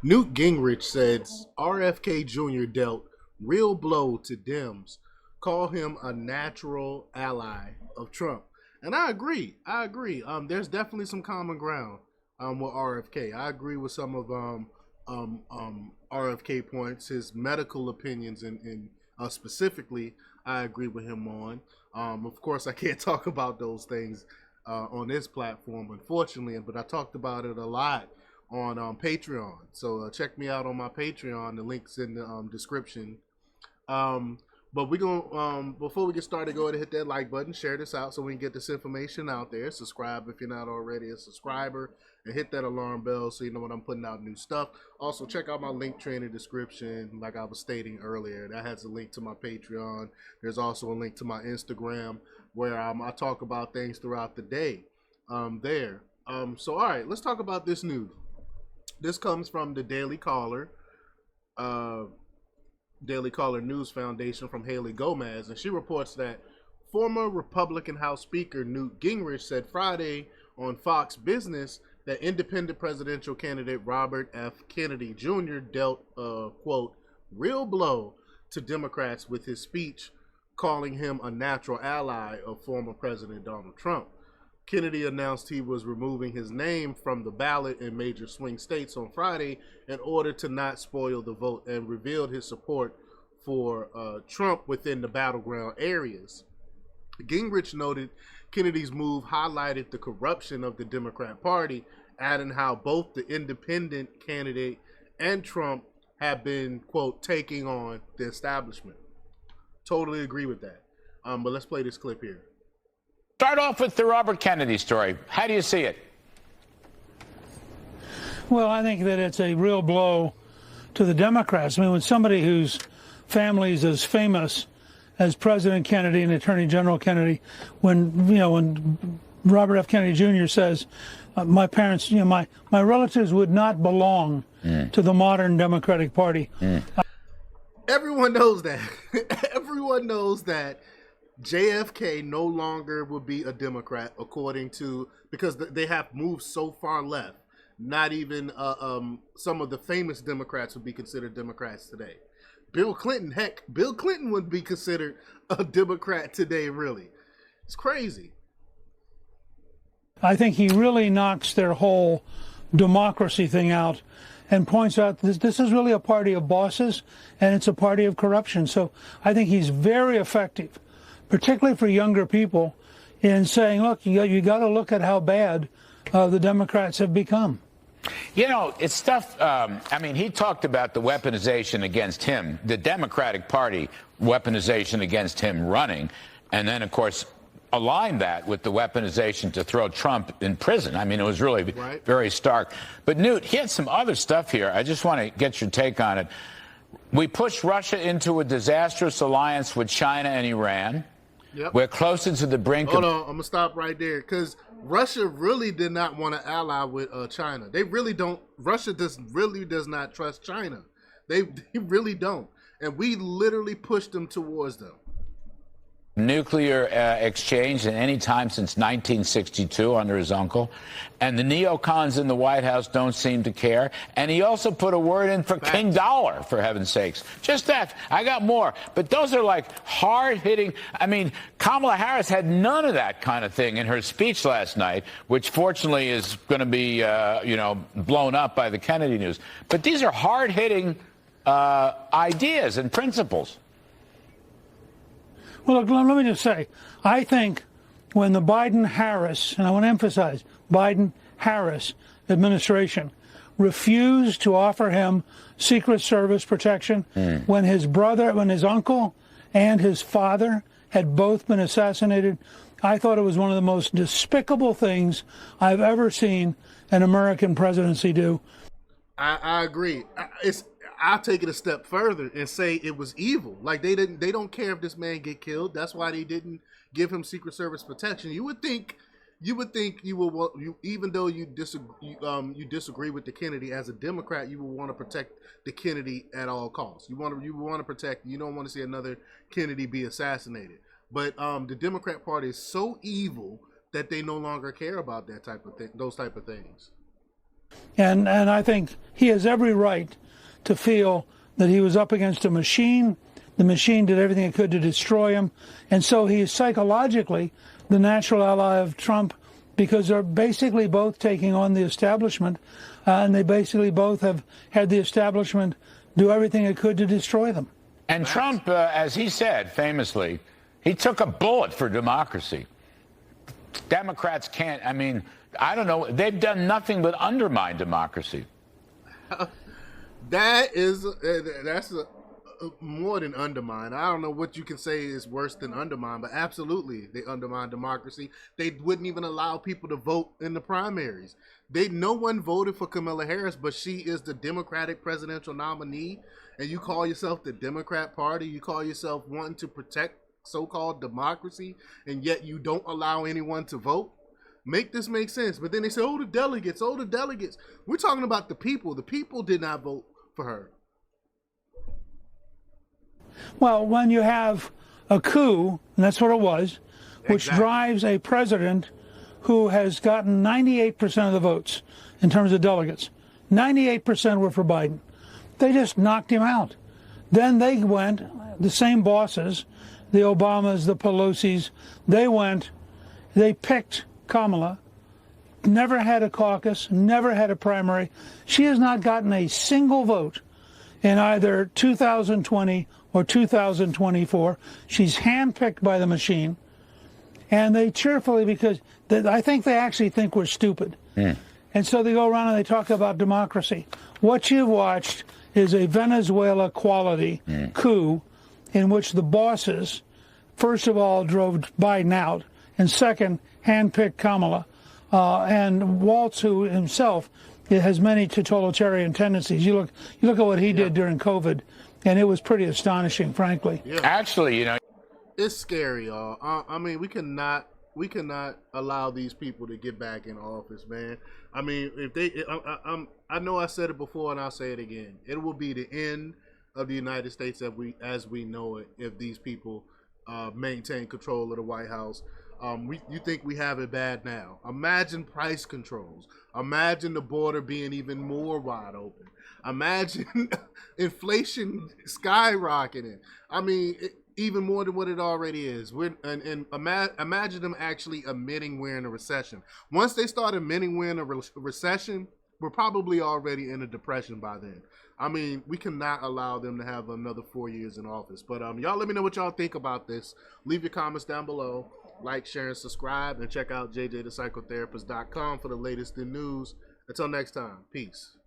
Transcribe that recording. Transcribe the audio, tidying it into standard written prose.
Newt Gingrich says RFK Jr. dealt real blow to Dems, call him a natural ally of Trump. And I agree. There's definitely some common ground with RFK. I agree with some of RFK points, his medical opinions, and specifically, I agree with him on. Of course, I can't talk about those things on this platform, unfortunately, but I talked about it a lot on Patreon. So check me out on my Patreon. The link's in the description. But we're going to, before we get started, go ahead and hit that like button, share this out so we can get this information out there. Subscribe if you're not already a subscriber, and hit that alarm bell so you know when I'm putting out new stuff. Also, check out my link tree in the description, like I was stating earlier. That has a link to my Patreon. There's also a link to my Instagram where I talk about things throughout the day there. So, all right, let's talk about this news. This comes from the Daily Caller. Daily Caller News Foundation from Haley Gomez, and she reports that former Republican House Speaker Newt Gingrich said Friday on Fox Business that independent presidential candidate Robert F. Kennedy Jr. dealt a, quote, real blow to Democrats with his speech, calling him a natural ally of former President Donald Trump. Kennedy announced he was removing his name from the ballot in major swing states on Friday in order to not spoil the vote, and revealed his support for Trump within the battleground areas. Gingrich noted Kennedy's move highlighted the corruption of the Democrat Party, adding how both the independent candidate and Trump have been, quote, taking on the establishment. Totally agree with that. But let's play this clip here. Start off with the Robert Kennedy story. How do you see it? Well, I think that it's a real blow to the Democrats. I mean, when somebody whose family is as famous as President Kennedy and Attorney General Kennedy, when Robert F. Kennedy Jr. says, my parents, my relatives would not belong to the modern Democratic Party. Everyone knows that. Everyone knows that JFK no longer will be a Democrat, because they have moved so far left. Not even some of the famous Democrats would be considered Democrats today. Bill Clinton would be considered a Democrat today, really. It's crazy. I think he really knocks their whole democracy thing out and points out this is really a party of bosses, and it's a party of corruption. So I think he's very effective, particularly for younger people, in saying, look, you got to look at how bad the Democrats have become. You know, it's tough. I mean, he talked about the weaponization against him, the Democratic Party weaponization against him running, and then, of course, aligned that with the weaponization to throw Trump in prison. I mean, it was really very stark. But, Newt, he had some other stuff here. I just want to get your take on it. We pushed Russia into a disastrous alliance with China and Iran. Yep. We're closer to the brink Hold on, I'm going to stop right there, because Russia really did not want to ally with China. They really don't. Russia does not trust China. They really don't. And we literally pushed them towards them. Nuclear exchange at any time since 1962 under his uncle. And the neocons in the White House don't seem to care. And he also put a word in for King Dollar, for heaven's sakes. Just that. I got more. But those are like hard-hitting. I mean, Kamala Harris had none of that kind of thing in her speech last night, which fortunately is going to be, blown up by the Kennedy news. But these are hard-hitting ideas and principles. Well, look, let me just say, I think when the Biden-Harris, and I want to emphasize, Biden-Harris administration refused to offer him Secret Service protection when his uncle and his father had both been assassinated, I thought it was one of the most despicable things I've ever seen an American presidency do. I agree. I'll take it a step further and say it was evil. Like they don't care if this man get killed. That's why they didn't give him Secret Service protection. You would think even though you disagree with the Kennedy as a Democrat, you would want to protect the Kennedy at all costs. You want to protect. You don't want to see another Kennedy be assassinated. But the Democrat Party is so evil that they no longer care about those type of things. And I think he has every right to feel that he was up against a machine. The machine did everything it could to destroy him. And so he is psychologically the natural ally of Trump, because they're basically both taking on the establishment, and they basically both have had the establishment do everything it could to destroy them. And Trump, as he said famously, he took a bullet for democracy. Democrats can't, I mean, I don't know, they've done nothing but undermine democracy. That's more than undermine. I don't know what you can say is worse than undermine, but absolutely they undermine democracy. They wouldn't even allow people to vote in the primaries. No one voted for Kamala Harris, but she is the Democratic presidential nominee, and you call yourself the Democrat Party, you call yourself wanting to protect so-called democracy, and yet you don't allow anyone to vote? Make this make sense. But then they say, oh, the delegates. We're talking about the people. The people did not vote for her. Well, when you have a coup, and that's what it was, which drives a president who has gotten 98% of the votes in terms of delegates. 98% were for Biden. They just knocked him out. Then they went, the same bosses, the Obamas, the Pelosi's, they picked Kamala, never had a caucus, never had a primary. She has not gotten a single vote in either 2020 or 2024. She's handpicked by the machine. And they cheerfully, because I think they actually think we're stupid. And so they go around and they talk about democracy. What you've watched is a Venezuela quality coup in which the bosses, first of all, drove Biden out, and second, handpicked Kamala. And Waltz, who himself has many totalitarian tendencies. You look at what he did during COVID, and it was pretty astonishing, frankly. Yeah. Actually, you know, it's scary, y'all. I mean, we cannot allow these people to get back in office, man. I mean, if they, I know I said it before, and I'll say it again. It will be the end of the United States as we know it if these people maintain control of the White House. You think we have it bad now? Imagine price controls. Imagine the border being even more wide open. Imagine inflation skyrocketing. I mean, even more than what it already is. Imagine them actually admitting we're in a recession. Once they start admitting we're in a recession, we're probably already in a depression by then. I mean, we cannot allow them to have another 4 years in office. But y'all let me know what y'all think about this. Leave your comments down below. Like, share, and subscribe. And check out jjthepsychotherapist.com for the latest in news. Until next time, peace.